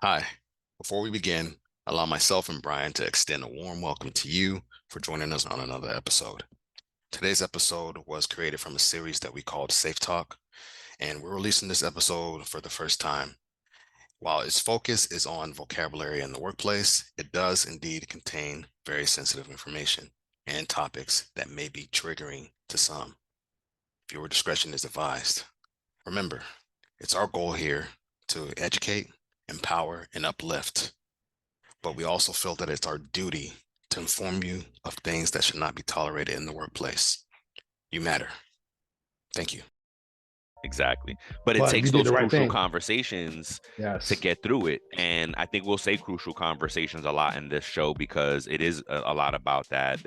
Hi. Before we begin, allow myself and Brian to extend a warm welcome to you for joining us on another episode. Today's episode was created from a series that we called Safe Talk, and we're releasing this episode for the first time. While its focus is on vocabulary in the workplace, it does indeed contain very sensitive information and topics that may be triggering to some. Viewer discretion is advised. Remember, it's our goal here to educate, empower, and uplift, but we also feel that it's our duty to inform you of things that should not be tolerated in the workplace. You matter. Thank you. Exactly. But it But you takes did those the right crucial thing. conversations to Yes. get through it. And I think we'll say crucial conversations a lot in this show because it is a lot about that.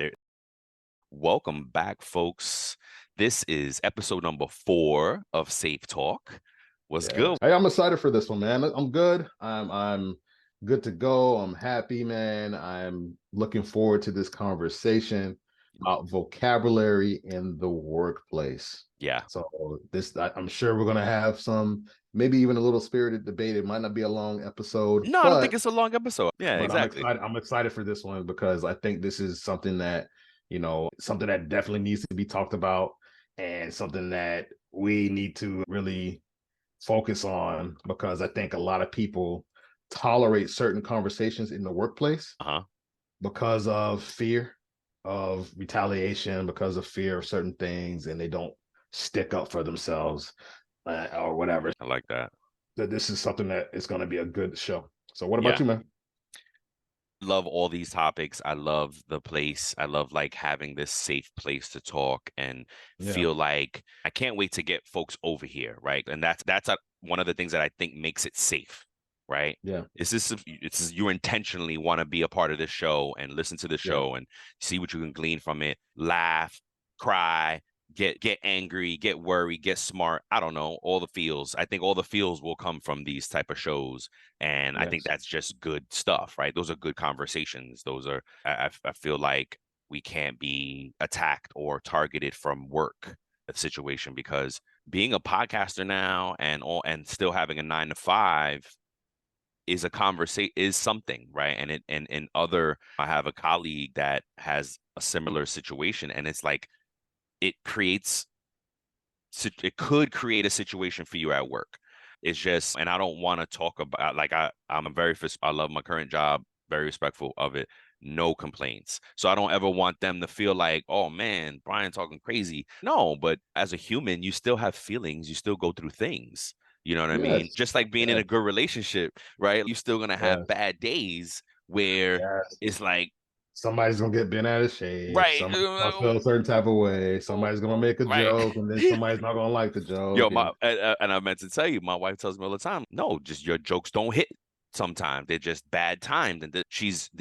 Welcome back, folks. This is episode number 4 of Safe Talk. What's Yeah. good? Hey, I'm excited for this one, man. I'm good. I'm good to go. I'm happy, man. I'm looking forward to this conversation about vocabulary in the workplace. Yeah. So I'm sure we're gonna have some, maybe even a little spirited debate. It might not be a long episode, No, I don't think it's a long episode. Yeah, but I'm exactly. excited. I'm excited for this one because I think this is something that, something that definitely needs to be talked about and something that we need to really focus on, because I think a lot of people tolerate certain conversations in the workplace Uh-huh. because of fear of retaliation, because of fear of certain things, and they don't stick up for themselves or whatever. I like that. That this is something that is going to be a good show. So what about Yeah. you, man? Love all these topics. I love the place. I love like having this safe place to talk and Yeah. feel like I can't wait to get folks over here, right? And that's one of the things that I think makes it safe, right? Yeah. It's you intentionally want to be a part of this show and listen to the Yeah. show and see what you can glean from it, laugh, cry, get angry, get worried, get smart. I don't know, all the feels. I think all the feels will come from these type of shows, and I think Yes. that's just good stuff, right? Those are good conversations. Those are I feel like we can't be attacked or targeted from work situation, because being a podcaster now and still having a 9 to 5 is a conversation, is something, right? And other, I have a colleague that has a similar situation, and it's like it creates it could create a situation for you at work. It's just, and I don't want to talk about, like, I love my current job, very respectful of it, no complaints. So I don't ever want them to feel like, oh man, Brian talking crazy. No, but as a human, you still have feelings, you still go through things. You know what I mean? Yes. Just like being in Yes. a good relationship, right? You're still gonna have Yes. bad days where Yes. it's like, Somebody's gonna get bent out of shape. right, Somebody's gonna feel a certain type of way. Somebody's gonna make a right. joke, and then somebody's not gonna like the Yo, joke. and I meant to tell you, my wife tells me all the time, no, just your jokes don't hit sometimes. They're just bad times. And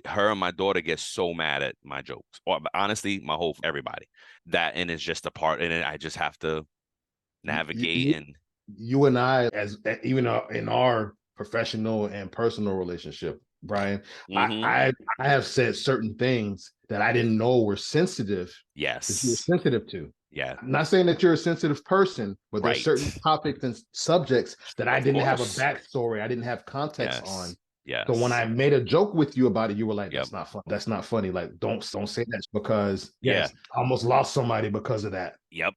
her and my daughter get so mad at my jokes. Or honestly, everybody. And it's just a part, and I just have to navigate You, and you and I, as even in our professional and personal relationship, Brian, I, mhm. I I have said certain things that I didn't know were sensitive, that you were Yes. sensitive to. Yeah. I'm not saying that you're a sensitive person, but there's certain Right. topics and subjects that I Of didn't have a course. backstory, I didn't have context on. Yes. So when Yes. I made a joke with you about it, you were like, Yep. "That's not fun. That's not funny. Like, don't say that," because Yeah. yes, I almost lost somebody because of that Yep.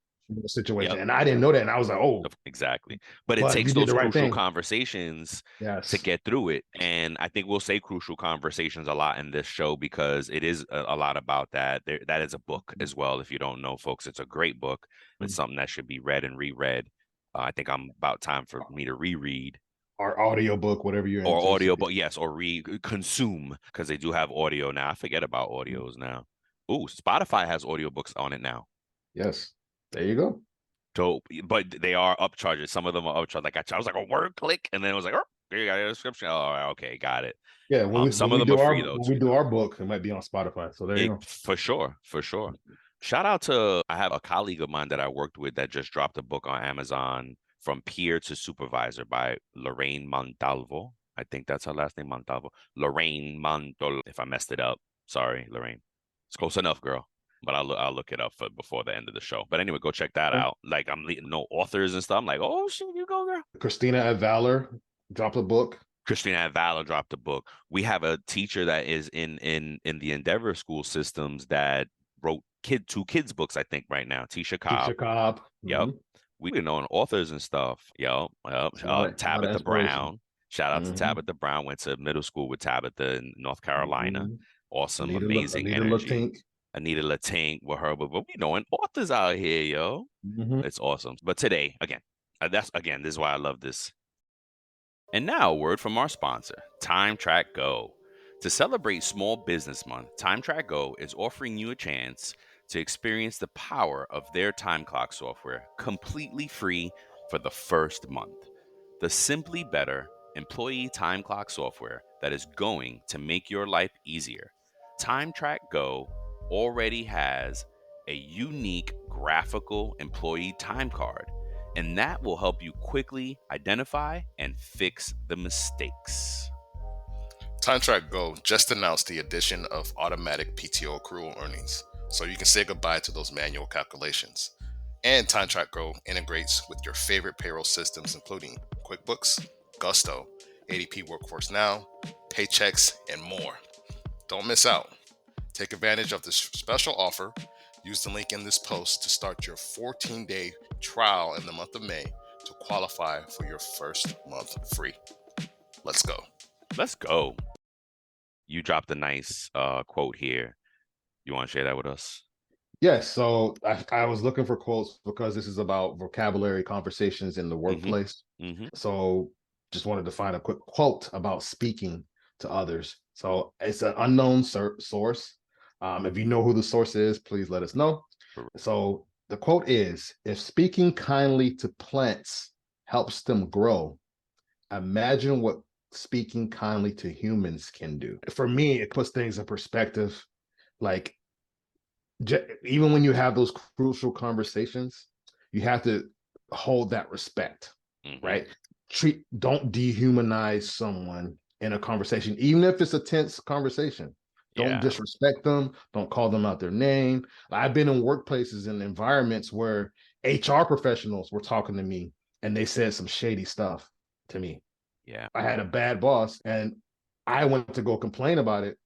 situation, Yep. and I didn't know that, and I was like, "Oh," Exactly. But it but you takes did those the right crucial thing. conversations to Yes. get through it. And I think we'll say crucial conversations a lot in this show because it is a lot about that. That is a book as well. If you don't know, folks, it's a great book. It's something that should be read and reread. I think I'm about time for me to reread Or audiobook, whatever you're or into. So audio, but yes, or consume, because they do have audio now. I forget about audios now. Ooh, Spotify has audiobooks on it now. yes, there you go. Dope, but they are upcharges. Some of them are upcharged. Like I was like a word click, and then it was like, oh, there you got a description. Oh, okay, got it. Yeah, Some of them are free though when we too. do our book, it might be on Spotify. So there you go. For sure, for sure. Shout out to, I have a colleague of mine that I worked with that just dropped a book on Amazon, From Peer to Supervisor, by Lorraine Montalvo. I think that's her last name, Montalvo. Lorraine Montalvo. If I messed it up, sorry, Lorraine. It's close enough, girl. But I'll look it up before the end of the show. But anyway, go check that out. Like, I'm leading no authors and stuff. I'm like, oh shit, you go, girl. Christina at Valor dropped a book. Christina Avala dropped a book. We have a teacher that is in the Endeavor school systems that wrote two kids books, I think, right now. Tisha Cobb. Tisha Cobb. Yep. We've been knowing authors and stuff. Yep. It's a lot of Tabitha inspiration. Brown. Shout out to Tabitha Brown. Went to middle school with Tabitha in North Carolina. Awesome, amazing energy. Anita Latink with her, but we knowing authors out here, yo. It's awesome. But today, again, this is why I love this. And now a word from our sponsor, TrakGO. To celebrate Small Business Month, TrakGO is offering you a chance to experience the power of their time clock software completely free for the first month. The simply better employee time clock software that is going to make your life easier. TrakGO already has a unique graphical employee time card, and that will help you quickly identify and fix the mistakes. TrakGO just announced the addition of automatic PTO accrual earnings, so you can say goodbye to those manual calculations. And TrakGO integrates with your favorite payroll systems, including QuickBooks, Gusto, ADP Workforce Now, Paychex, and more. Don't miss out. Take advantage of this special offer. Use the link in this post to start your 14-day trial in the month of May to qualify for your first month free. Let's go. Let's go. You dropped a nice quote here. You want to share that with us? Yes. So I was looking for quotes because this is about vocabulary conversations in the workplace. So just wanted to find a quick quote about speaking to others. So it's an unknown source. If you know who the source is, please let us know. So the quote is, if speaking kindly to plants helps them grow, imagine what speaking kindly to humans can do. For me, it puts things in perspective. Like, even when you have those crucial conversations, you have to hold that respect, right? Don't dehumanize someone in a conversation, even if it's a tense conversation. Don't disrespect them. Don't call them out their name. I've been in workplaces and environments where HR professionals were talking to me and they said some shady stuff to me. Yeah. I had a bad boss and I went to go complain about it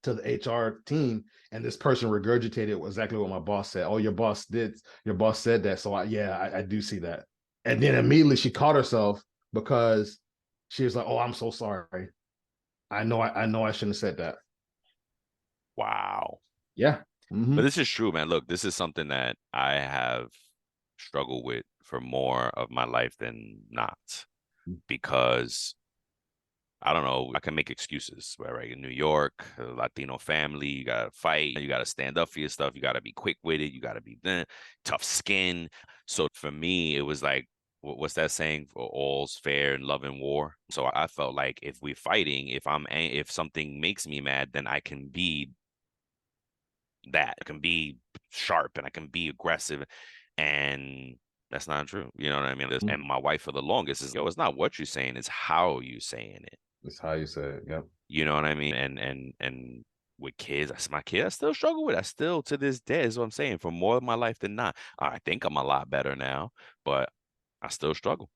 to the HR team, and this person regurgitated exactly what my boss said. Oh, your boss said that. So I do see that. And then immediately she caught herself because she was like, oh, I'm so sorry. I know I shouldn't have said that. Wow. Yeah. But this is true, man. Look, this is something that I have struggled with for more of my life than not, because I don't know, I can make excuses, right? In New York, Latino family, you got to fight, you got to stand up for your stuff, you got to be quick with it, you got to be tough skin. So for me, it was like, what's that saying? For all's fair in love and war. So I felt like if we're fighting, if something makes me mad, then I can be that. I can be sharp and I can be aggressive, and that's not true. You know what I mean? And my wife for the longest is, yo, it's not what you're saying, it's how you saying it. It's how you say it. Yeah. You know what I mean? And with kids, my kids, I still struggle with it. I still, to this day, is what I'm saying, for more of my life than not. I think I'm a lot better now, but I still struggle.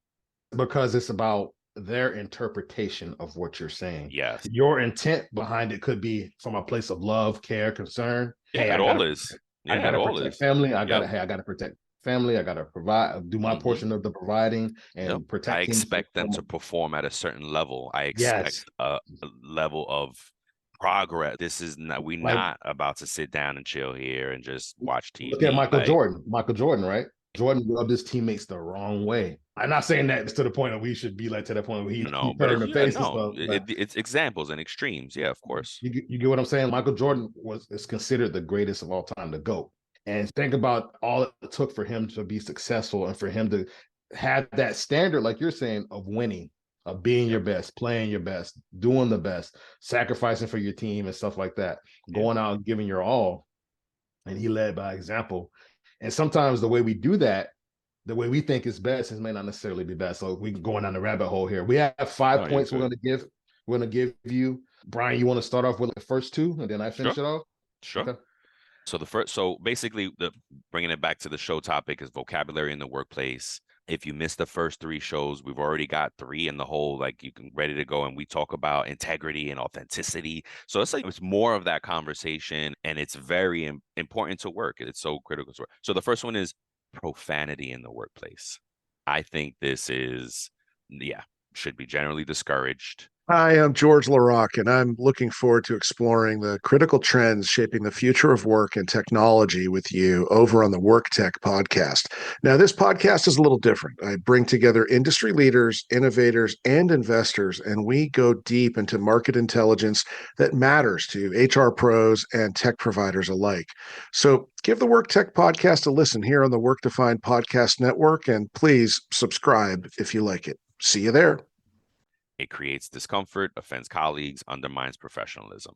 Because it's about their interpretation of what you're saying. Yes. Your intent behind it could be from a place of love, care, concern. Yeah, hey, it all is. Yeah, I gotta protect family. I gotta protect family. I gotta provide, do my portion of the providing and protect. I expect them to perform at a certain level. I expect a level of progress. This is not, we're not about to sit down and chill here and just watch TV. Look at Michael Jordan, right? Jordan rubbed his teammates the wrong way. I'm not saying that to the point that we should be like to the point where he turned the face and stuff. It's examples and extremes. Yeah, of course. You get what I'm saying? Michael Jordan is considered the greatest of all time, the GOAT. And think about all it took for him to be successful and for him to have that standard, like you're saying, of winning, of being your best, playing your best, doing the best, sacrificing for your team and stuff like that, going out and giving your all. And he led by example. And sometimes the way we do that, the way we think is best, may not necessarily be best. So we can go down the rabbit hole here. We have 5 points we're going to give. We're going to give you. Brian, you want to start off with the first 2, and then I finish it off? Sure. Okay. So basically, bringing it back to the show topic is vocabulary in the workplace. If you missed the first 3 shows, we've already got 3 in the hole, like you can ready to go. And we talk about integrity and authenticity. So it's like, it's more of that conversation, and it's very important to work. It's so critical to work. So the first one is profanity in the workplace. I think this is, yeah, should be generally discouraged. Hi, I'm George LaRock, and I'm looking forward to exploring the critical trends shaping the future of work and technology with you over on the Work Tech podcast. Now, this podcast is a little different. I bring together industry leaders, innovators, and investors, and we go deep into market intelligence that matters to HR pros and tech providers alike. So give the Work Tech podcast a listen here on the Work Defined Podcast Network, and please subscribe if you like it. See you there. It creates discomfort, offends colleagues, undermines professionalism.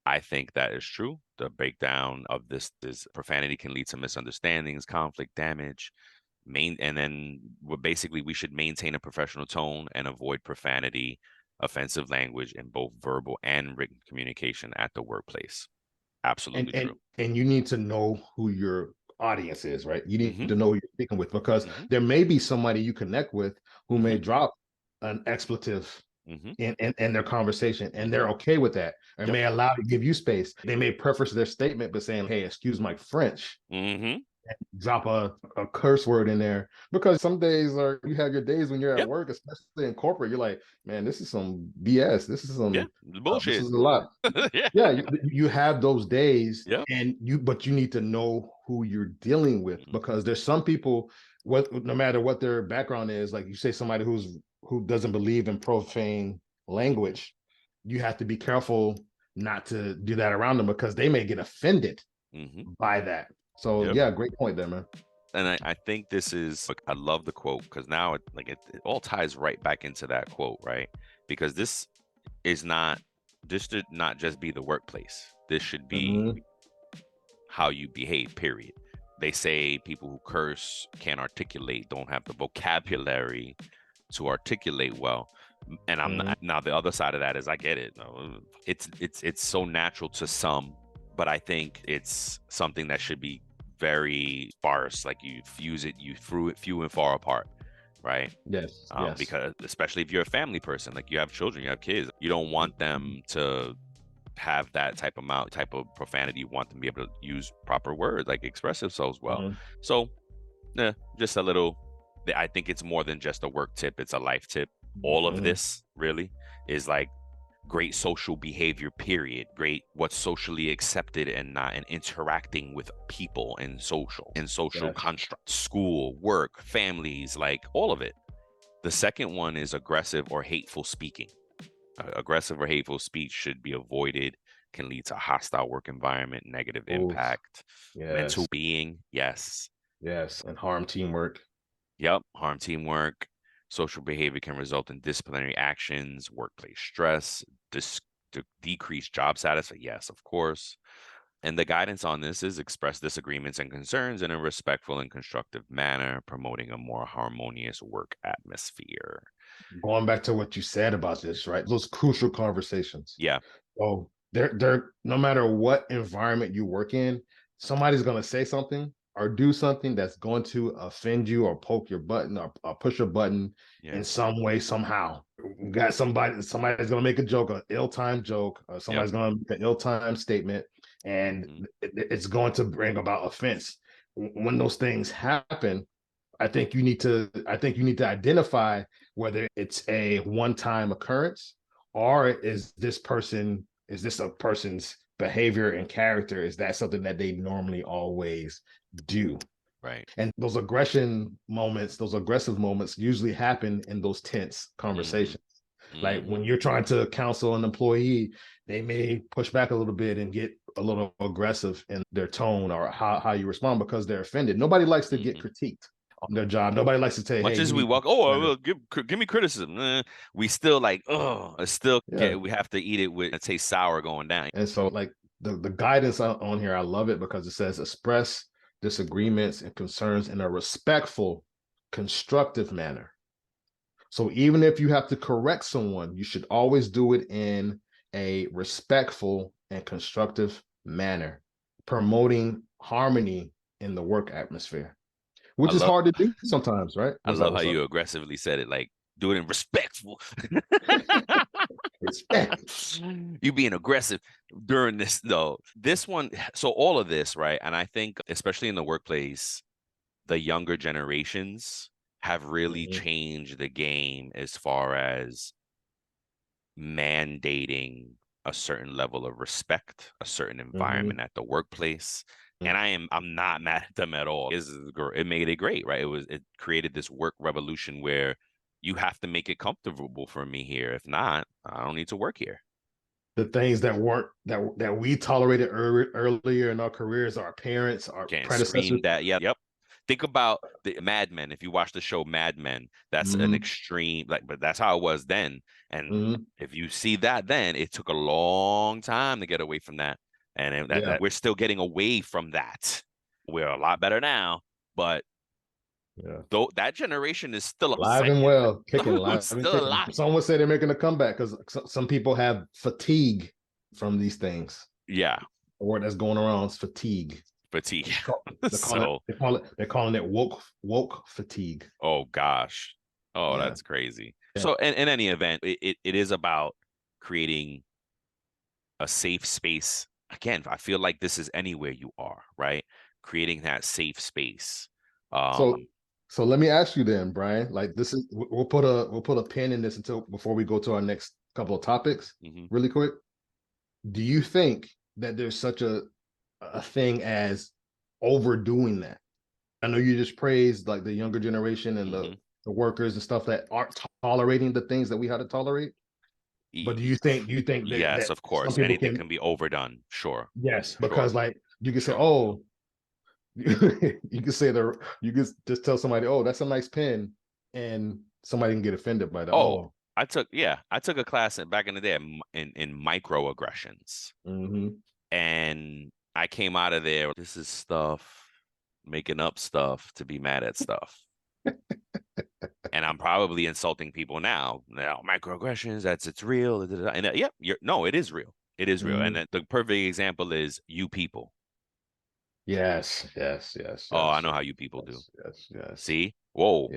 I think that is true. The breakdown of this profanity can lead to misunderstandings, conflict, damage. And then basically we should maintain a professional tone and avoid profanity, offensive language in both verbal and written communication at the workplace. Absolutely true. And you need to know who your audience is, right? You need to know who you're speaking with, because there may be somebody you connect with who may drop an expletive in their conversation, and they're okay with that, and may allow to give you space. They may preface their statement by saying, "Hey, excuse my French," drop a curse word in there, because some days you have your days when you're at work, especially in corporate, you're like, man, this is some BS. This is some bullshit. This is a lot. You have those days, but you need to know who you're dealing with, because there's some people, no matter what their background is, like you say, somebody who doesn't believe in profane language, you have to be careful not to do that around them, because they may get offended by that. So yeah, great point there, man. And I think this is, I love the quote, because now it all ties right back into that quote, right? Because this should not just be the workplace. This should be how you behave, period. They say people who curse, can't articulate, don't have the vocabulary to articulate well. And I'm not, now the other side of that is, I get it. It's so natural to some, but I think it's something that should be very sparse. Like you fuse it, you threw it few and far apart, right? Yes. Because especially if you're a family person, like you have children, you have kids, you don't want them to have that type of profanity. You want them to be able to use proper words, like express themselves well. So just a little, I think it's more than just a work tip, it's a life tip. All of this really is like great social behavior, period. Great what's socially accepted and not, and interacting with people in social construct, school, work, families, like all of it. The second one is aggressive or hateful speaking. Aggressive or hateful speech should be avoided, can lead to hostile work environment, negative impact, mental being, and harm teamwork. Harm teamwork. Social behavior can result in disciplinary actions, workplace stress, decreased job satisfaction. Yes, of course. And the guidance on this is express disagreements and concerns in a respectful and constructive manner, promoting a more harmonious work atmosphere. Going back to what you said about this, right? Those crucial conversations. Yeah. So they're no matter what environment you work in, somebody's going to say something or do something that's going to offend you or poke your button or push a button in some way, somehow. You got somebody's going to make a joke, an ill-timed joke, or somebody's going to make an ill-timed statement, and it's going to bring about offense. When those things happen, I think you need to identify whether it's a one-time occurrence, or is this a person's behavior and character? Is that something that they normally always do? Right. And those aggressive moments usually happen in those tense conversations. Like when you're trying to counsel an employee, they may push back a little bit and get a little aggressive in their tone or how you respond, because they're offended. Nobody likes to get critiqued on their job. Nobody likes to say, much as we walk, give me criticism. We still like, we have to eat it with, it tastes sour going down. And so like the guidance on here, I love it, because it says express disagreements and concerns in a respectful, constructive manner. So even if you have to correct someone, you should always do it in a respectful and constructive manner, promoting harmony in the work atmosphere. which is hard to do sometimes, right? I What's up? love how you aggressively said it, like do it in respectful. Respect. You being aggressive during this though. This one, so all of this, right? And I think especially in the workplace, the younger generations have really Mhm. changed the game as far as mandating a certain level of respect, a certain environment at the workplace. And I'm not mad at them at all. It made it great, right? It created this work revolution where you have to make it comfortable for me here. If not, I don't need to work here. The things that weren't that we tolerated earlier in our careers, our parents, our Can't predecessors. scream that. Yep. Think about the Mad Men. If you watch the show Mad Men, that's an extreme, like, but that's how it was then. And if you see that then, it took a long time to get away from that. And that we're still getting away from that. We're a lot better now, but though that generation is still alive and well, kicking, alive and still kicking. alive. Someone say they're making a comeback because some people have fatigue from these things. Yeah. The word that's going around is fatigue. Fatigue. They're calling it woke fatigue. Oh gosh. Oh, that's crazy. Yeah. So in any event, it is about creating a safe space. Again, I feel like this is anywhere you are, right? Creating that safe space. So let me ask you then, Brian. Like this is we'll put a pin in this before we go to our next couple of topics really quick. Do you think that there's such a thing as overdoing that? I know you just praised like the younger generation and the workers and stuff that aren't tolerating the things that we had to tolerate. But do you think that yes, of course, anything can be overdone? Sure. Yes, because like you can say, oh, you can just tell somebody, oh, that's a nice pen, and somebody can get offended by that. Oh, I took a class back in the day in microaggressions, and I came out of there. This is stuff, making up stuff to be mad at stuff. And I'm probably insulting people now. Microaggressions, it's real. And no, it is real. It is real. And the perfect example is you people. Yes. Oh, I know how you people do. Yes. See? Whoa.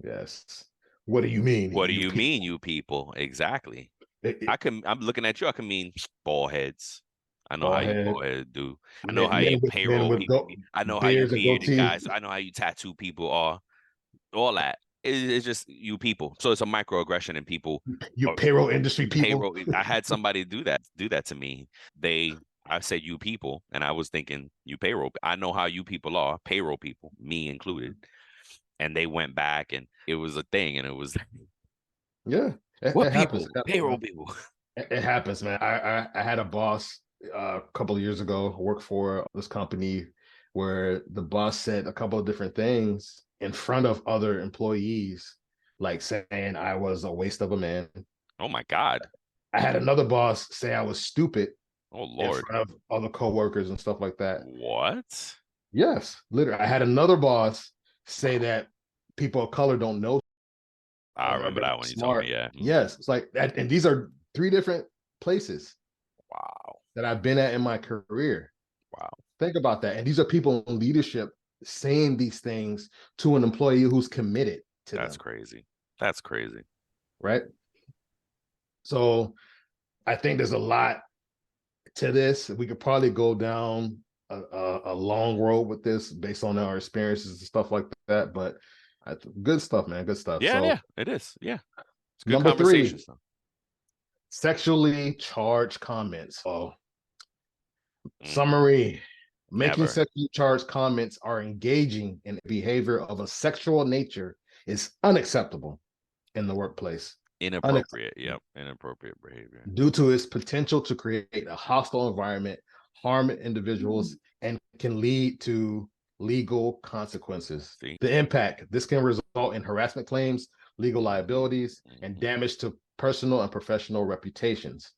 Yes. What do you mean? What do you mean, you people? Exactly. I'm looking at you. I can mean bald heads. I know how you bald heads do. I know how you payroll people. I know how you bearded guys. I know how you tattoo people are. All that. It's just you people. So it's a microaggression in people. You payroll industry people. I had somebody do that to me. I said you people, and I was thinking you payroll. I know how you people are, payroll people, me included. And they went back, and it was a thing, and it was it happens. Payroll people. It happens, man. I had a boss a couple of years ago work for this company where the boss said a couple of different things in front of other employees, like saying I was a waste of a man. Oh my God. I had another boss say I was stupid. Oh Lord. In front of other coworkers and stuff like that. What? Yes, literally. I had another boss say that people of color don't know. I remember that one. You told me, yeah. Yes, it's like that, and these are 3 different places. Wow. That I've been at in my career. Wow. Think about that. And these are people in leadership saying these things to an employee who's committed to them. That's crazy. That's crazy. Right? So I think there's a lot to this. We could probably go down a long road with this based on our experiences and stuff like that. But good stuff, man. Good stuff. Yeah, it is. Yeah. It's good number 3, sexually charged comments. Summary. Making sexually charged comments or engaging in behavior of a sexual nature is unacceptable in the workplace. Inappropriate. Yep. Inappropriate behavior. Due to its potential to create a hostile environment, harm individuals, and can lead to legal consequences. The impact. This can result in harassment claims, legal liabilities, and damage to personal and professional reputations.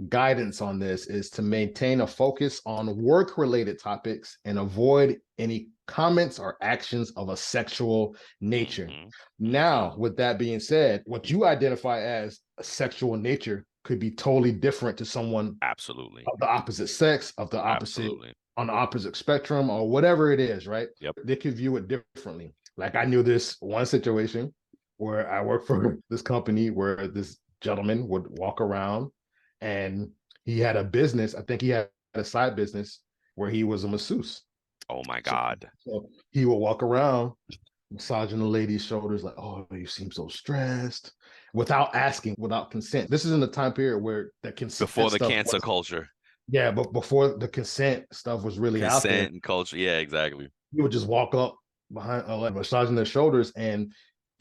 Guidance on this is to maintain a focus on work-related topics and avoid any comments or actions of a sexual nature. Now, with that being said, what you identify as a sexual nature could be totally different to someone absolutely of the opposite sex, of the opposite on the opposite spectrum or whatever it is, right? Yep. They could view it differently. Like I knew this one situation where I worked for this company where this gentleman would walk around and he had a business. I think he had a side business where he was a masseuse. Oh my So, God. so he would walk around massaging the lady's shoulders like, oh, you seem so stressed, without asking, without consent. This is in the time period where the consent Before the stuff cancer culture. yeah, but before the consent stuff was really out there, Consent and culture. Yeah, exactly. he would just walk up behind, like massaging their shoulders, and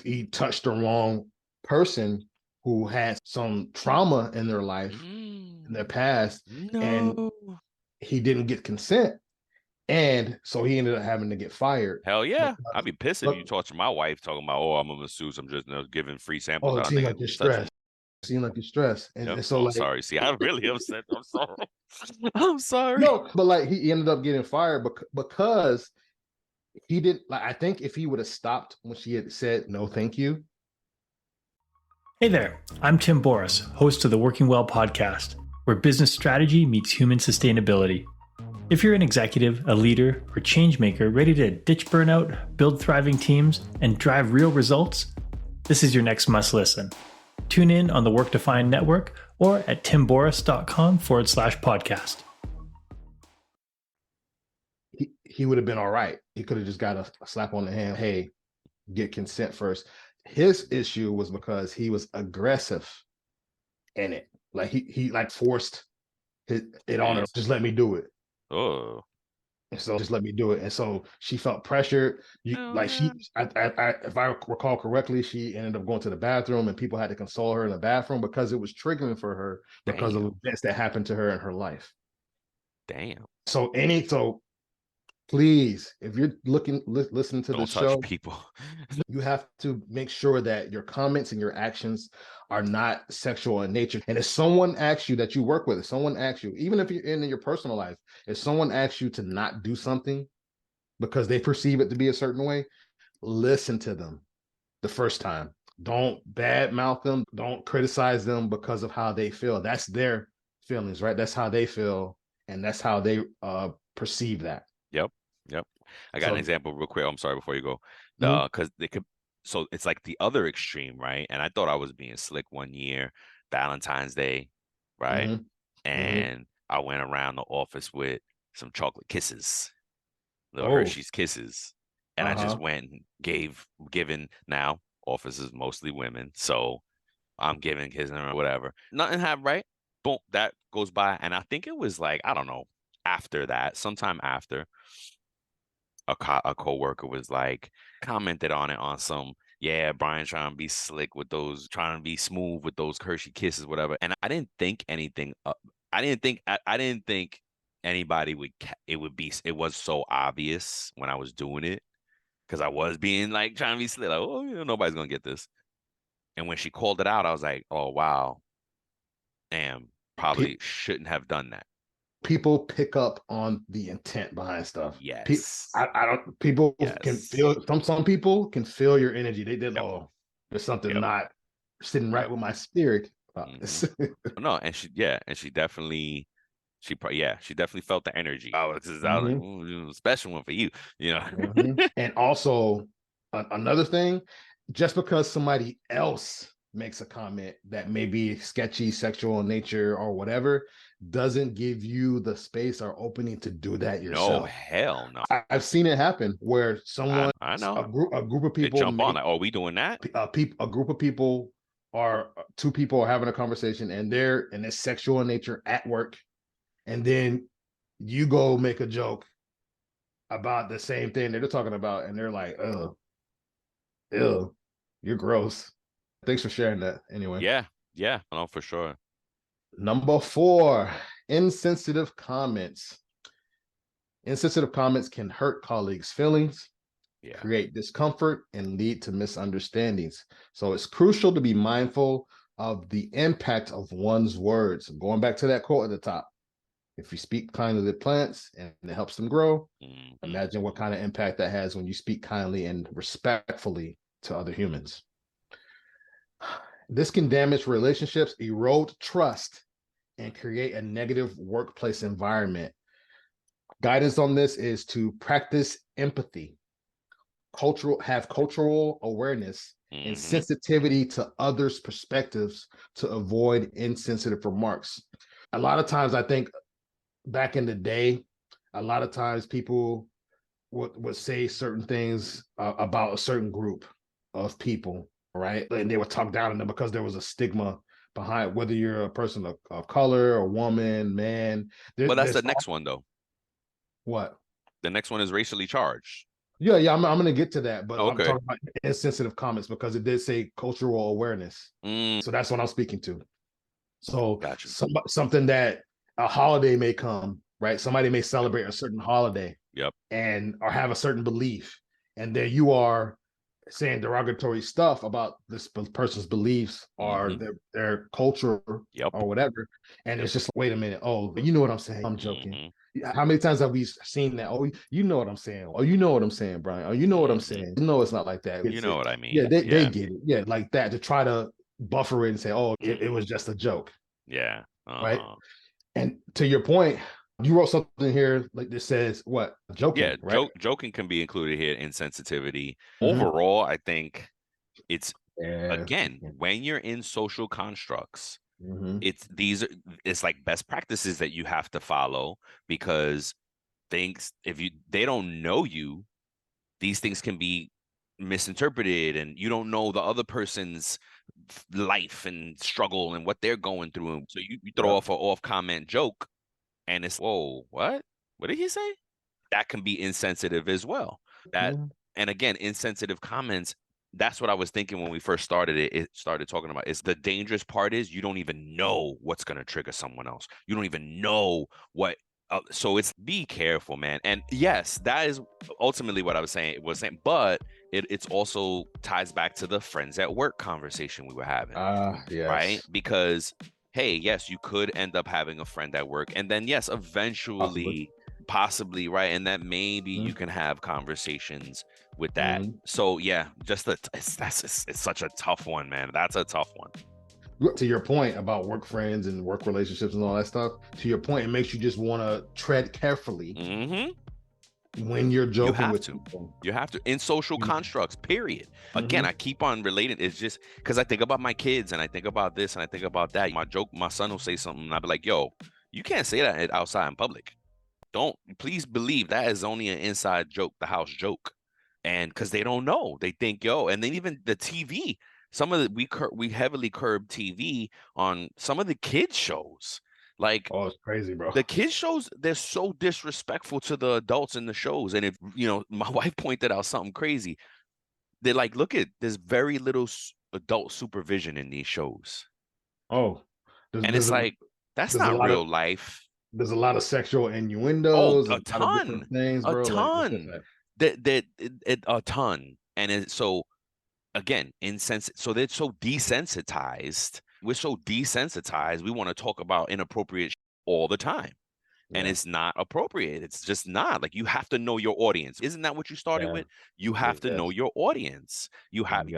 he touched the wrong person who had some trauma in their life, in their past, and No. he didn't get consent. And so he ended up having to get fired. Hell yeah. Because, I'd be pissed if you talk to my wife talking about, oh, I'm a masseuse. I'm just giving free samples oh, it out. seemed Nigga, like you're touch stressed. me. Seemed like you're stressed. And, Yep. and so I'm like sorry. See, I'm really upset. I'm sorry. I'm sorry. no, but like he ended up getting fired because he didn't like. I think if he would have stopped when she had said no, thank you. Hey there, I'm Tim Boris, host of the Working Well podcast, where business strategy meets human sustainability. If you're an executive, a leader, or change maker ready to ditch burnout, build thriving teams, and drive real results, this is your next must listen. Tune in on the Work Defined Network or at timboris.com/podcast. He would have been all right. He could have just got a slap on the hand. Hey, get consent first. His issue was because he was aggressive in it. Like he like forced it on her. Just let me do it. Oh. And so just let me do it. And so she felt pressured. If I recall correctly, she ended up going to the bathroom and people had to console her in the bathroom because it was triggering for her because of events that happened to her in her life. Damn. So please, if you're listening to the show, people. You have to make sure that your comments and your actions are not sexual in nature. And if someone asks you that you work with, if someone asks you, even if you're in your personal life, if someone asks you to not do something because they perceive it to be a certain way, listen to them the first time. Don't badmouth them. Don't criticize them because of how they feel. That's their feelings, right? That's how they feel, and that's how they perceive that. Yep. I got an example real quick. I'm sorry before you go. Because they could. So it's like the other extreme, right? And I thought I was being slick one year, Valentine's Day, right? And I went around the office with some chocolate kisses, little Hershey's Kisses, and I just went and given. Now office is mostly women, so I'm giving kisses or whatever. Nothing happened, right? Boom, that goes by, and I think it was like, I don't know, after that, sometime after, a coworker was like, commented on it on some, yeah, Brian trying to be slick with those, trying to be smooth with those Hershey Kisses, whatever. And I didn't think anything. I didn't think anybody would. It was so obvious when I was doing it, because I was being like trying to be slick, like, oh, nobody's gonna get this. And when she called it out, I was like, oh wow, damn, probably shouldn't have done that. People pick up on the intent behind stuff. Yes. People can feel, some people can feel your energy. They did, oh, there's something not sitting right with my spirit about this. No, and she definitely felt the energy. Oh, this is a special one for you, And also another thing, just because somebody else makes a comment that may be sketchy, sexual in nature, or whatever, doesn't give you the space or opening to do that yourself. No, hell no. I've seen it happen where someone, I know, a group of people they jump on like, oh, we doing that? A group of people, or two people are having a conversation and it's sexual in nature at work, and then you go make a joke about the same thing that they're talking about, and they're like, ew, you're gross. Thanks for sharing that anyway. Yeah, no, for sure. Number 4, insensitive comments. Insensitive comments can hurt colleagues' feelings, create discomfort, and lead to misunderstandings. So it's crucial to be mindful of the impact of one's words. Going back to that quote at the top, if you speak kindly to plants and it helps them grow, imagine what kind of impact that has when you speak kindly and respectfully to other humans. This can damage relationships, erode trust, and create a negative workplace environment. Guidance on this is to practice empathy, have cultural awareness, and sensitivity to others' perspectives to avoid insensitive remarks. A lot of times, I think back in the day, a lot of times people would say certain things about a certain group of people, right? And they would talk down on them because there was a stigma behind whether you're a person of color, a woman, man. Well, that's the next one, though. What? The next one is racially charged. Yeah, I'm going to get to that, but I'm Okay. talking about insensitive comments because it did say cultural awareness. So that's what I'm speaking to. So Gotcha. something that a holiday may come, right? Somebody may celebrate a certain holiday, and or have a certain belief, and there you are saying derogatory stuff about this person's beliefs or their culture or whatever, and it's just wait a minute, oh, you know what I'm saying? I'm joking. How many times have we seen that? Oh, you know what I'm saying? Oh, you know what I'm saying, Brian? Oh, you know what I'm saying? No, it's not like that. You know what I mean? Yeah, they get it. Yeah, like that, to try to buffer it and say, oh, it was just a joke. Yeah. Right. And to your point, you wrote something here like this says what? Joking. Yeah, right? Joking can be included here. Insensitivity. Overall, I think it's again, when you're in social constructs, it's like best practices that you have to follow, because they don't know you, these things can be misinterpreted, and you don't know the other person's life and struggle and what they're going through. And so you throw off an off comment joke, and it's, whoa, what did he say? That can be insensitive as well. And again, insensitive comments, that's what I was thinking when we first started talking about. Is the dangerous part is you don't even know what's going to trigger someone else. You don't even know what. So it's, be careful, man. And yes, that is ultimately what I was saying. But it's also ties back to the friends at work conversation we were having. Yes. Right? Because hey, yes, you could end up having a friend at work, and then yes, eventually, possibly, right? And that maybe you can have conversations with that. So yeah, just it's such a tough one, man. That's a tough one. To your point about work friends and work relationships and all that stuff, to your point, it makes you just want to tread carefully when you're joking with people. You have to in social constructs, period. Again, I keep on relating. It's just because I think about my kids and I think about this and I think about that. My son will say something and I'll be like, yo, you can't say that outside in public. Please believe that is only an inside joke, the house joke. And because they don't know, they think, yo, and then even the TV, some of the, we heavily curb TV on some of the kids shows. Like, oh, it's crazy, bro. The kids shows, they're so disrespectful to the adults in the shows. And if, my wife pointed out something crazy, they're like, look, there's very little adult supervision in these shows. Oh, and it's like, that's not real life. There's a lot of sexual innuendos. A ton. Things, bro. A ton. A ton. And so, again, so they're so desensitized. We're so desensitized. We want to talk about inappropriate all the time. And it's not appropriate. It's just not. Like, you have to know your audience. Isn't that what you started with? You have to know your audience.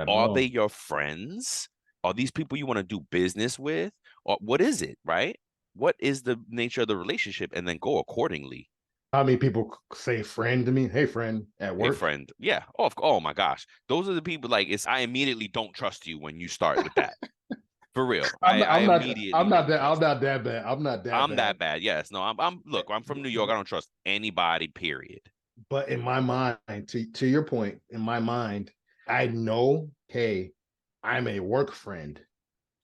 Are they your friends? Are these people you want to do business with? Or what is it, right? What is the nature of the relationship? And then go accordingly. How many people say friend to me? Hey, friend, at work. Hey, friend. Yeah. Oh my gosh. Those are the people, like, I immediately don't trust you when you start with that. For real. I'm not that bad. I'm that bad. Yes. No, I'm from New York. I don't trust anybody, period. But in my mind, to your point, in my mind, I know, hey, I'm a work friend,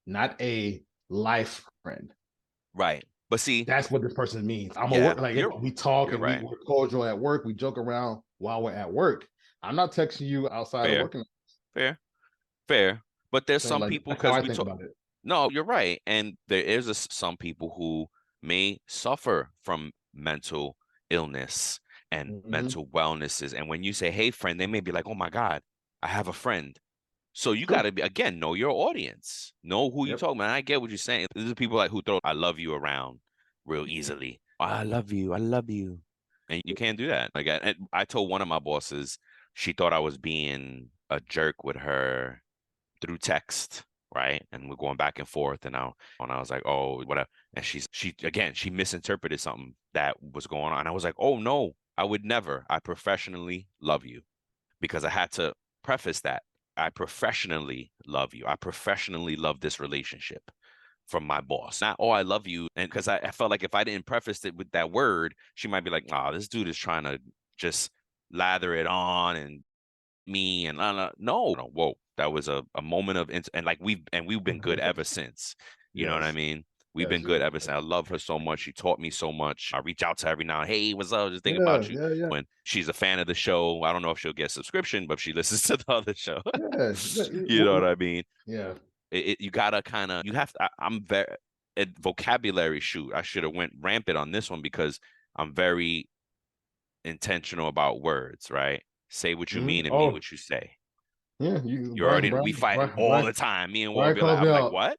not a life friend. Right. But see, that's what this person means. I'm a work, like, we talk and we're cordial at work. We joke around while we're at work. I'm not texting you outside of working. Fair. But there's some people, because we talk about it. No, you're right. And there is some people who may suffer from mental illness and mental wellnesses. And when you say, hey, friend, they may be like, oh my God, I have a friend. So you got to again, know your audience, know who you're talking about. I get what you're saying. These are people like who throw I love you around real easily. Oh, I love you. And you can't do that. Like, I told one of my bosses, she thought I was being a jerk with her through text right? And we're going back and forth, and I was like, oh, whatever. And she misinterpreted something that was going on. I was like, oh no, I would never. I professionally love you, because I had to preface that. I professionally love you. I professionally love this relationship from my boss. Not, oh, I love you. And because I felt like if I didn't preface it with that word, she might be like, oh, this dude is trying to just lather it on and me and no, whoa. That was a moment of, and like we've been good ever since. You know what I Yes. mean? We've Yes. been good Yes. ever since. I love her so much. She taught me so much. I reach out to her every now and, hey, what's up? Just thinking Yeah. about you. Yeah. Yeah. When she's a fan of the show, I don't know if she'll get a subscription, but if she listens to the other show. Yeah. You know what I mean? Yeah. You gotta kind of, you have to, I'm very, vocabulary shoot. I should have went rampant on this one, because I'm very intentional about words, right? Say what you mean and mean Oh, what you say. yeah. You already, we fight all the time. Me and Walt Brian be like, calls me I'm like, out. what?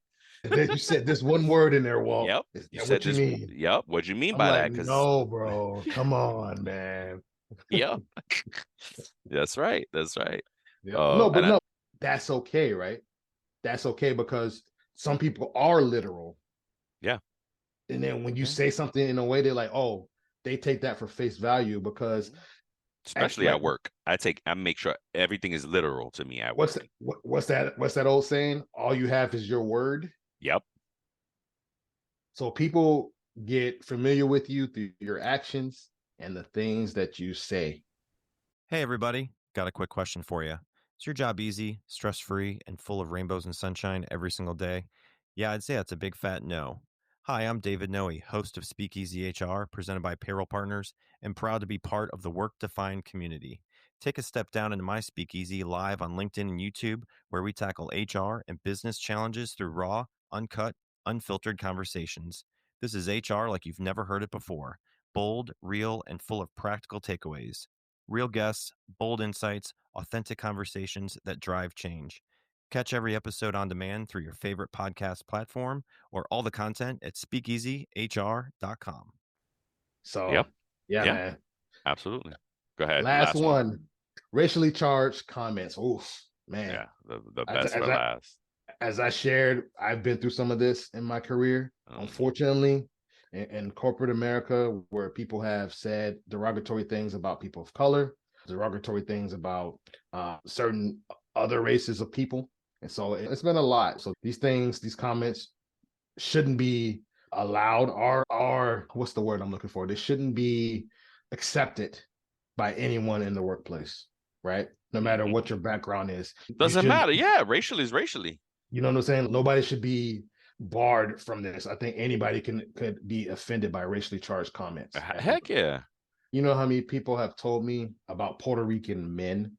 You said this one word in there, Walt. Yep. Is You that said what you this. mean? Yep. What'd you mean I'm by like, that? Because, no, bro. Come on, man. yep. That's right. That's right. Yeah. No, but And no, that's okay, right? That's okay, because some people are literal. yeah. And then when you Yeah. say something in a way, they're like, oh, they take that for face value, because Especially like, at work, I make sure everything is literal to me at what's work. what's that old saying? All you have is your word. Yep. So people get familiar with you through your actions and the things that you say. Hey, everybody. Got a quick question for you. Is your job easy, stress free, and full of rainbows and sunshine every single day? Yeah, I'd say that's a big fat no. Hi, I'm David Noe, host of Speakeasy HR, presented by Payroll Partners, and proud to be part of the Work Defined community. Take a step down into my Speakeasy live on LinkedIn and YouTube, where we tackle HR and business challenges through raw, uncut, unfiltered conversations. This is HR like you've never heard it before. Bold, real, and full of practical takeaways. Real guests, bold insights, authentic conversations that drive change. Catch every episode on demand through your favorite podcast platform or all the content at speakeasyhr.com. So, Yep. yeah, Yeah. man. Absolutely. Go ahead. Last one. Racially charged comments. Oof, man. Yeah. The best for last. As I shared, I've been through some of this in my career. Unfortunately, in corporate America, where people have said derogatory things about people of color, derogatory things about certain other races of people. And so it's been a lot. So these comments shouldn't be allowed, or what's the word I'm looking for? They shouldn't be accepted by anyone in the workplace, right? No matter what your background is. Doesn't matter. Yeah, racially is racially. You know what I'm saying? Nobody should be barred from this. I think anybody could be offended by racially charged comments. Heck yeah. You know how many people have told me about Puerto Rican men?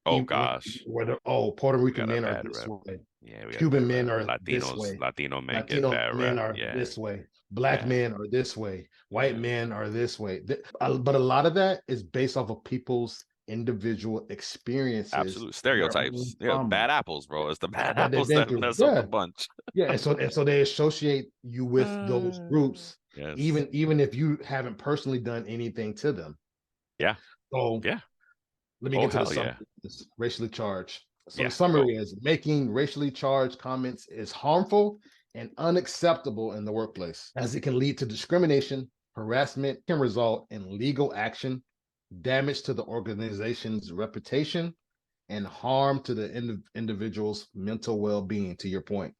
Oh gosh. Puerto Rican men are this way. Yeah, Cuban men are this Latinos, way. Latino men Latino get bad men rap. are Yeah. this way. Black men are this way. White men are this way. But a lot of that is based off of people's individual experiences. Absolute stereotypes. Yeah, bad apples, bro. It's the bad apples that mess up the bunch. Yeah, and so they associate you with those groups, yes. even if you haven't personally done anything to them. Yeah. So yeah. Let me get to the summary. It's racially charged. So the summary is making racially charged comments is harmful and unacceptable in the workplace, as it can lead to discrimination. Harassment can result in legal action, damage to the organization's reputation, and harm to the individual's mental well-being. To your point,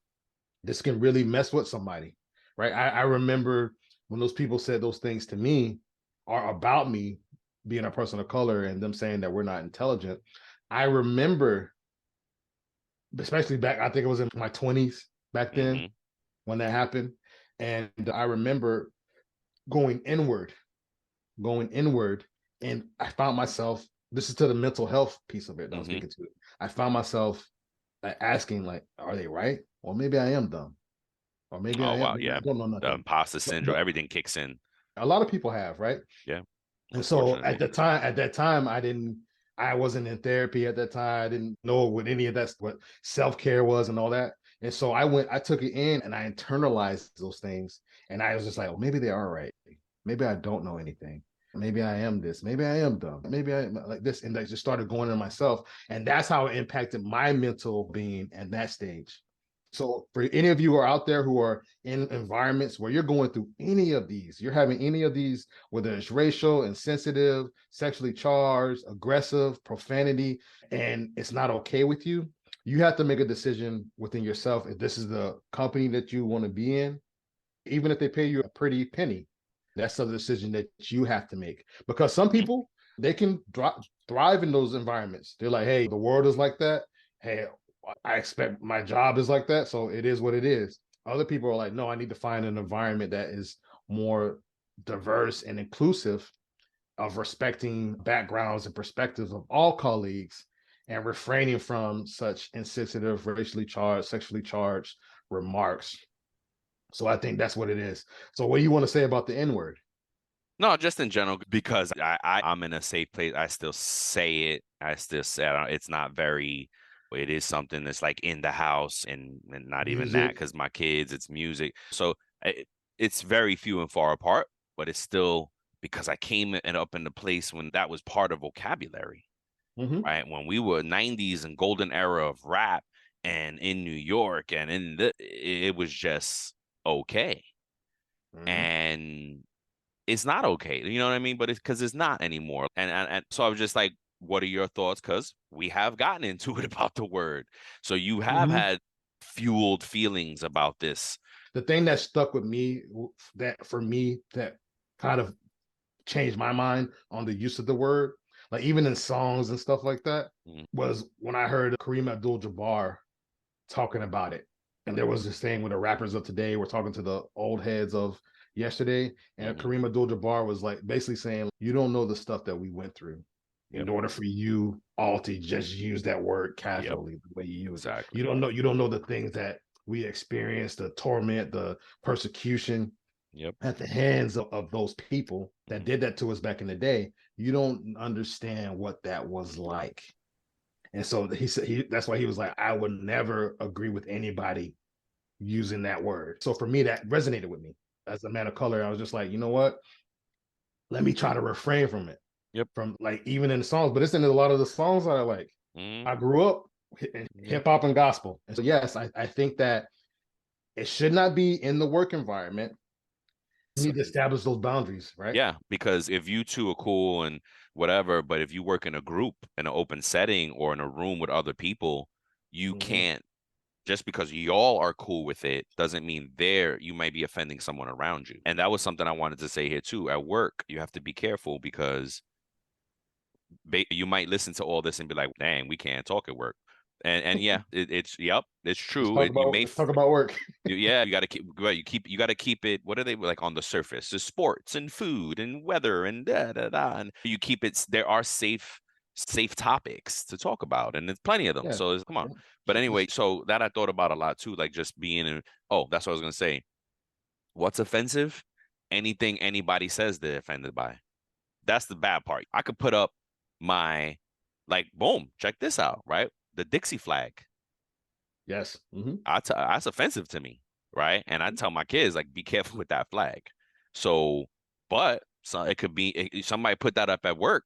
this can really mess with somebody, right? I remember when those people said those things to me or about me being a person of color and them saying that we're not intelligent. I remember, especially back, I think it was in my 20s back then when that happened. And I remember going inward, and I found myself, this is to the mental health piece of it that I was speaking to. I found myself asking, like, are they right? Or maybe I am dumb. Or maybe I don't know nothing. The imposter syndrome, everything kicks in. A lot of people have, right? Yeah. And so at that time, I wasn't in therapy at that time. I didn't know what any of that, what self-care was and all that. And so I took it in and I internalized those things. And I was just like, oh, maybe they are right. Maybe I don't know anything. Maybe I am this. Maybe I am dumb. Maybe I am like this. And I just started going in myself. And that's how it impacted my mental being at that stage. So for any of you who are out there who are in environments where you're going through any of these, you're having any of these, whether it's racial, insensitive, sexually charged, aggressive, profanity, and it's not okay with you, you have to make a decision within yourself if this is the company that you want to be in, even if they pay you a pretty penny. That's a decision that you have to make, because some people, they can thrive in those environments. They're like, hey, the world is like that. Hey, I expect my job is like that, so it is what it is. Other people are like, no, I need to find an environment that is more diverse and inclusive, of respecting backgrounds and perspectives of all colleagues, and refraining from such insensitive, racially charged, sexually charged remarks. So I think that's what it is. So what do you want to say about the N word? No, just in general, because I'm in a safe place. I still say it. I still say it's not very. It is something that's like in the house, and not even that, because my kids, it's music. So it's very few and far apart, but it's still, because I came and up in the place when that was part of vocabulary, right? When we were 90s and golden era of rap, and in New York, and it was just okay. And it's not okay. You know what I mean? But it's because it's not anymore. And so I was just like, what are your thoughts? Because we have gotten into it about the word. So you have had fueled feelings about this. The thing that stuck with me, that for me, that kind of changed my mind on the use of the word, like even in songs and stuff like that, was when I heard Kareem Abdul-Jabbar talking about it. And there was this thing with the rappers of today, we're talking to the old heads of yesterday, and Kareem Abdul-Jabbar was like basically saying, you don't know the stuff that we went through in order for you all to just use that word casually the way you use it. You don't know the things that we experienced, the torment, the persecution at the hands of those people that did that to us back in the day. You don't understand what that was like. And so he said that's why he was like, I would never agree with anybody using that word. So for me, that resonated with me as a man of color. I was just like, you know what? Let me try to refrain from it. From like even in the songs, but it's in a lot of the songs that I like. I grew up in hip hop and gospel. And so yes, I think that it should not be in the work environment. You need to establish those boundaries, right? Yeah, because if you two are cool and whatever, but if you work in a group, in an open setting, or in a room with other people, you can't, just because y'all are cool with it doesn't mean you might be offending someone around you. And that was something I wanted to say here too. At work, you have to be careful, because you might listen to all this and be like, dang, we can't talk at work. And yeah, it's true. Let's talk about work. Yeah, you got to you got to keep it. What are they like on the surface? The sports and food and weather and da da da. And you keep it. There are safe topics to talk about, and there's plenty of them. So come on. But anyway, so that I thought about a lot too, like just being in. Oh, that's what I was gonna say. What's offensive? Anything anybody says they're offended by. That's the bad part. I could put up my, like, boom, check this out, right? The Dixie flag. Yes. That's offensive to me, right? And I tell my kids, like, be careful with that flag. So, but it could be somebody put that up at work.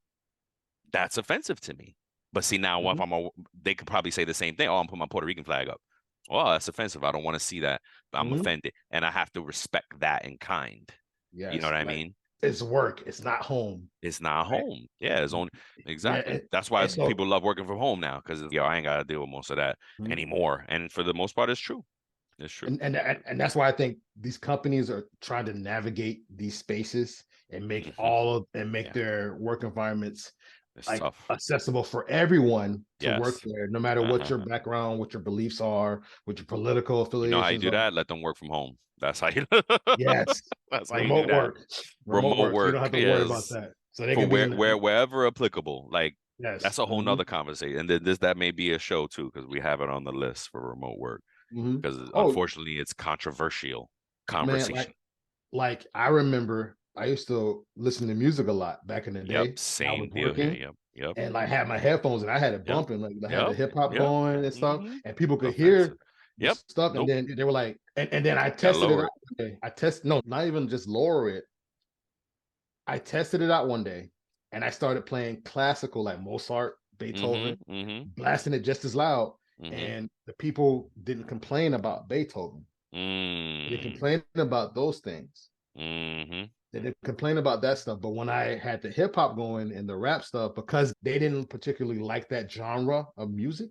That's offensive to me. But see, now if they could probably say the same thing. Oh, I'm putting my Puerto Rican flag up. Oh, that's offensive. I don't want to see that. I'm offended, and I have to respect that in kind. Yes, you know what I mean? It's work. It's not home. It's not home. Yeah, it's only exactly. That's why people love working from home now, because I ain't got to deal with most of that anymore. And for the most part, it's true. It's true. And that's why I think these companies are trying to navigate these spaces and make their work environments like accessible for everyone to work there, no matter what your background, what your beliefs are, what your political affiliations. You know how you do that? Let them work from home. That's how you. Yes, that's how remote you do that. work. Remote work. You don't have to worry about that. So they can be wherever applicable. Like yes, that's a whole nother conversation. And then that may be a show too, because we have it on the list for remote work. Because unfortunately, it's controversial conversation. Man, like I remember, I used to listen to music a lot back in the day. Same deal here. Yep. And like had my headphones and I had it bumping, like I had the hip hop going and stuff, and people could hear stuff. And then they were like, and then I tested it out one day. Not even just lower it. I tested it out one day, and I started playing classical like Mozart, Beethoven, blasting it just as loud. and the people didn't complain about Beethoven. They didn't complain about those things. They didn't complain about that stuff. But when I had the hip hop going and the rap stuff, because they didn't particularly like that genre of music.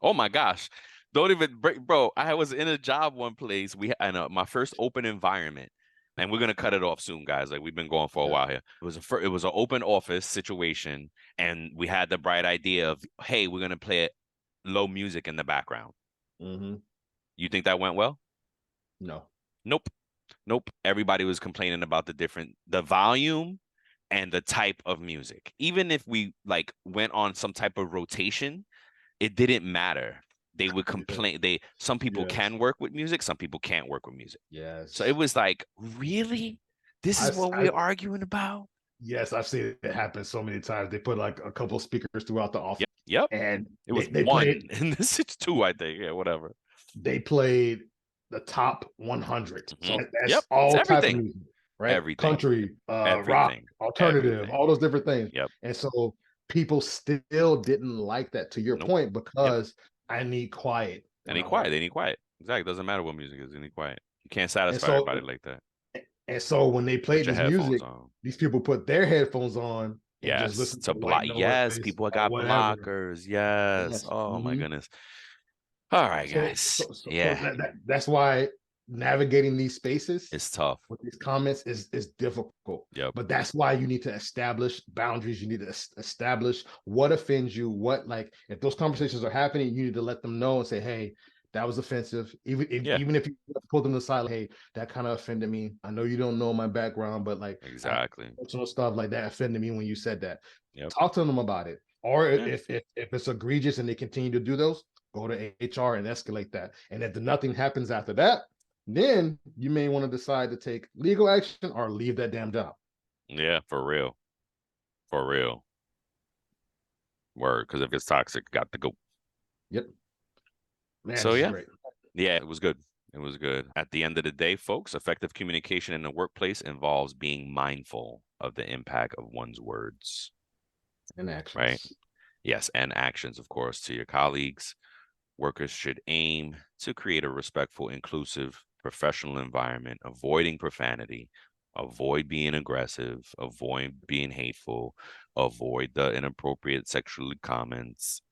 Oh my gosh. Don't even break, bro. I was in a job one place. My first open environment, and we're gonna cut it off soon, guys. Like, we've been going for a while here. It was an open office situation, and we had the bright idea of, hey, we're gonna play low music in the background. You think that went well? No. Nope. Everybody was complaining about the volume and the type of music. Even if we like went on some type of rotation, it didn't matter. They would complain. Some people can work with music, some people can't work with music. Yes. So it was like, really? This is what we're arguing about? Yes, I've seen it happen so many times. They put like a couple speakers throughout the office. Yep. And it was one, and this is two, I think. Yeah, whatever. They played the top 100. So that's all type of music, right? Everything. Country, rock, alternative, all those different things. And so people still didn't like that, to your point, because I need quiet. They need quiet. Exactly. It doesn't matter what music is. They need quiet. You can't satisfy everybody like that. And so when they played this music, these people put their headphones on and just listen to block. Yes, people got blockers. Yes. Oh my goodness. All right, guys. So that's why navigating these spaces is tough. With these comments is difficult. But that's why you need to establish boundaries. You need to establish what offends you. What, like, if those conversations are happening, you need to let them know and say, hey, that was offensive. Even if you pull them aside, like, hey, that kind of offended me. I know you don't know my background, but like, personal stuff like that offended me when you said that. Talk to them about it. Or if it's egregious and they continue to do those, go to HR and escalate that. And if nothing happens after that, then you may want to decide to take legal action or leave that damn job. Yeah, for real. Word, because if it's toxic, got to go. Yep. Man, so great. Yeah, it was good. At the end of the day, folks, effective communication in the workplace involves being mindful of the impact of one's words and actions. Right? Yes, and actions, of course, to your colleagues. Workers should aim to create a respectful, inclusive, professional environment, avoiding profanity, avoid being aggressive, avoid being hateful, avoid the inappropriate sexual comments,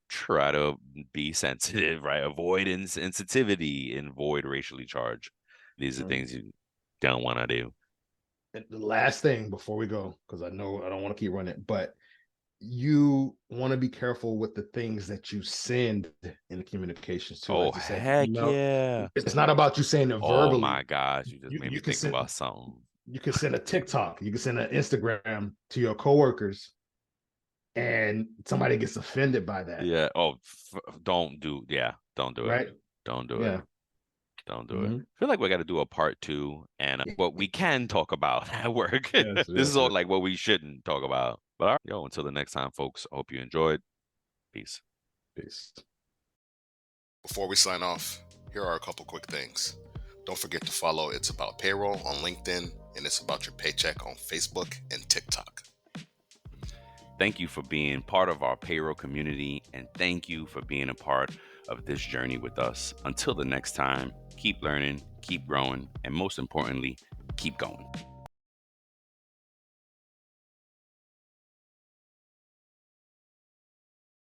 try to be sensitive, right? Avoid insensitivity and avoid racially charged. These are things you don't want to do. And the last thing before we go, because I know I don't want to keep running, but you want to be careful with the things that you send in the communications too. Oh, heck yeah. It's not about you saying it verbally. Oh my gosh, you just made me think about something. You can send a TikTok, you can send an Instagram to your coworkers, and somebody gets offended by that. Yeah. Oh, don't do it. Don't do it. Don't do it. I feel like we got to do a part 2 and what we can talk about at work. This is all like what we shouldn't talk about. But all right, until the next time, folks, I hope you enjoyed. Peace. Before we sign off, here are a couple quick things. Don't forget to follow It's About Payroll on LinkedIn and It's About Your Paycheck on Facebook and TikTok. Thank you for being part of our payroll community, and thank you for being a part of this journey with us. Until the next time, keep learning, keep growing, and most importantly, keep going.